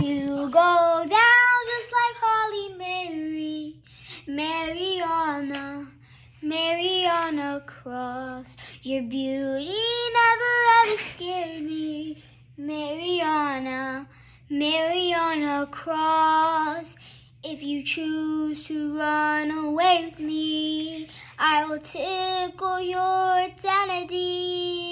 You go down just like Holly Mary, Mary on a cross. Your beauty never ever scared me, Mary on a cross. If you choose to run away with me, I will tickle your identity.